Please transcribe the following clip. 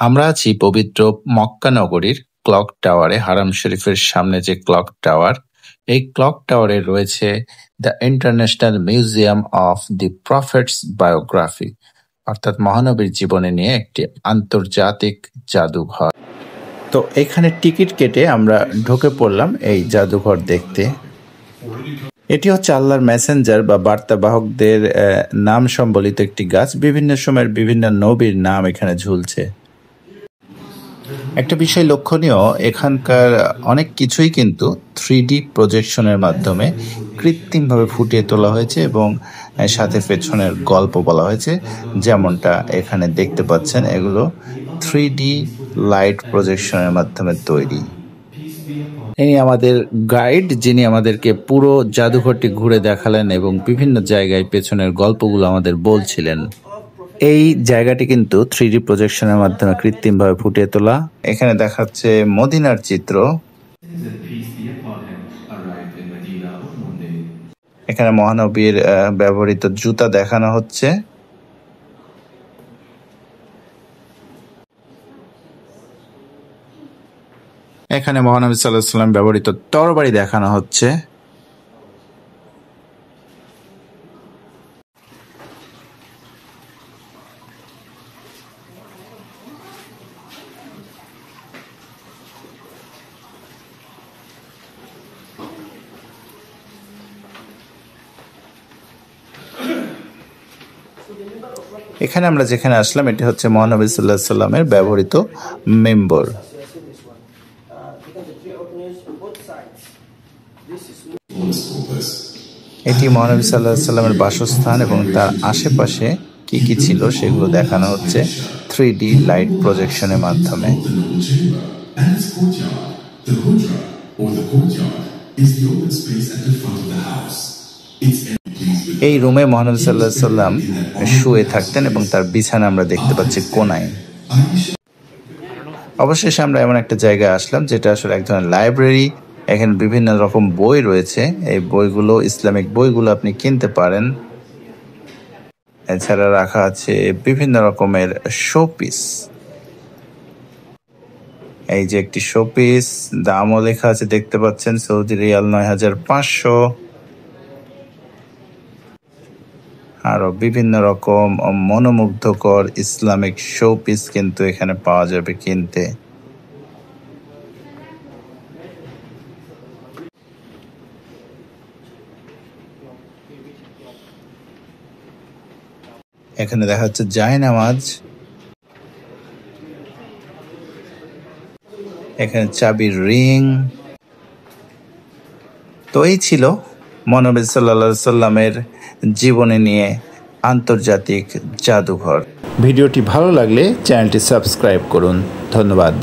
আমরা আছি পবিত্র মক্কা নগরীর ক্লক টাওয়ারে, হারাম শরীফের সামনে যে ক্লক টাওয়ার, এই ক্লক টাওয়ারে রয়েছে the international museum of the prophets biography, অর্থাৎ মহানবীর জীবনে নিয়ে একটি আন্তর্জাতিক জাদুঘর। তো এখানে টিকিট কেটে আমরা ঢুকে পড়লাম এই জাদুঘর দেখতে। এটি হচ্ছে আল্লাহর মেসেঞ্জার বা বার্তাবাহকদের নাম সম্বলিত একটি গাছ। বিভিন্ন সময়ের বিভিন্ন নবীর নাম এখানে ঝুলছে। একটা বিষয় লক্ষণীয়, এখানকার অনেক কিছুই কিন্তু 3D প্রজেকশনের মাধ্যমে কৃত্রিমভাবে ফুটিয়ে তোলা হয়েছে এবং সাথে পেছনের গল্প বলা হয়েছে। যেমনটা এখানে দেখতে পাচ্ছেন, এগুলো 3D লাইট প্রজেকশনের মাধ্যমে তৈরি। ইনি আমাদের গাইড, যিনি আমাদেরকে পুরো জাদুঘরটি ঘুরে দেখালেন এবং বিভিন্ন জায়গায় পেছনের গল্পগুলো আমাদের বলছিলেন। এই জায়গাটি কিন্তু 3D প্রজেকশনের মাধ্যমে কৃত্রিমভাবে ফুটিয়ে তোলা। এখানে দেখাচ্ছে মদিনার চিত্র। এখানে মহানবীর ব্যবহৃত জুতা দেখানো হচ্ছে। এখানে মহানবী সাল্লাল্লাহু আলাইহি ওয়াসাল্লাম ব্যবহৃত তরবারি দেখানো হচ্ছে। এখানে আমরা যেখানে আসলাম, এটি হচ্ছে মহানবী সাল্লাল্লাহু আলাইহি ওয়াসাল্লামের ব্যবহৃত মেম্বর। এটি মহানবী সাল্লাল্লাহু আলাইহি ওয়াসাল্লামের বাসস্থান এবং তার আশেপাশে কি কি ছিল সেগুলো দেখানো হচ্ছে 3D লাইট প্রজেকশনের মাধ্যমে। এই রুমে মহানবী সাল্লাল্লাহু আলাইহি ওয়াসাল্লাম শুয়ে থাকতেন এবং তার বিছানা আমরা দেখতে পাচ্ছি কোনায়। অবশেষে আমরা এমন একটা জায়গায় আসলাম যেটা আসলে এক ধরনের লাইব্রেরি। এখানে বিভিন্ন রকম বই রয়েছে। এই বইগুলো, ইসলামিক বইগুলো আপনি কিনতে পারেন। এছাড়া রাখা আছে বিভিন্ন রকমের শোপিস। এই যে একটি শোপিস, দামও লেখা আছে দেখতে পাচ্ছেন, সৌদি রিয়াল ৯৫০০। আরো বিভিন্ন রকম মনোমুগ্ধকর ইসলামিক শোপিস কিন্তু এখানে পাওয়া যাবে কিনতে। এখানে দেখা যাচ্ছে জায়নামাজ, এখানে চাবির রিং। তো এই ছিল মহানবী সাল্লাল্লাহু আলাইহি ওয়াসাল্লামের জীবনে নিয়ে আন্তর্জাতিক জাদুঘর। ভিডিওটি ভালো লাগলে চ্যানেলটি সাবস্ক্রাইব করুন। ধন্যবাদ।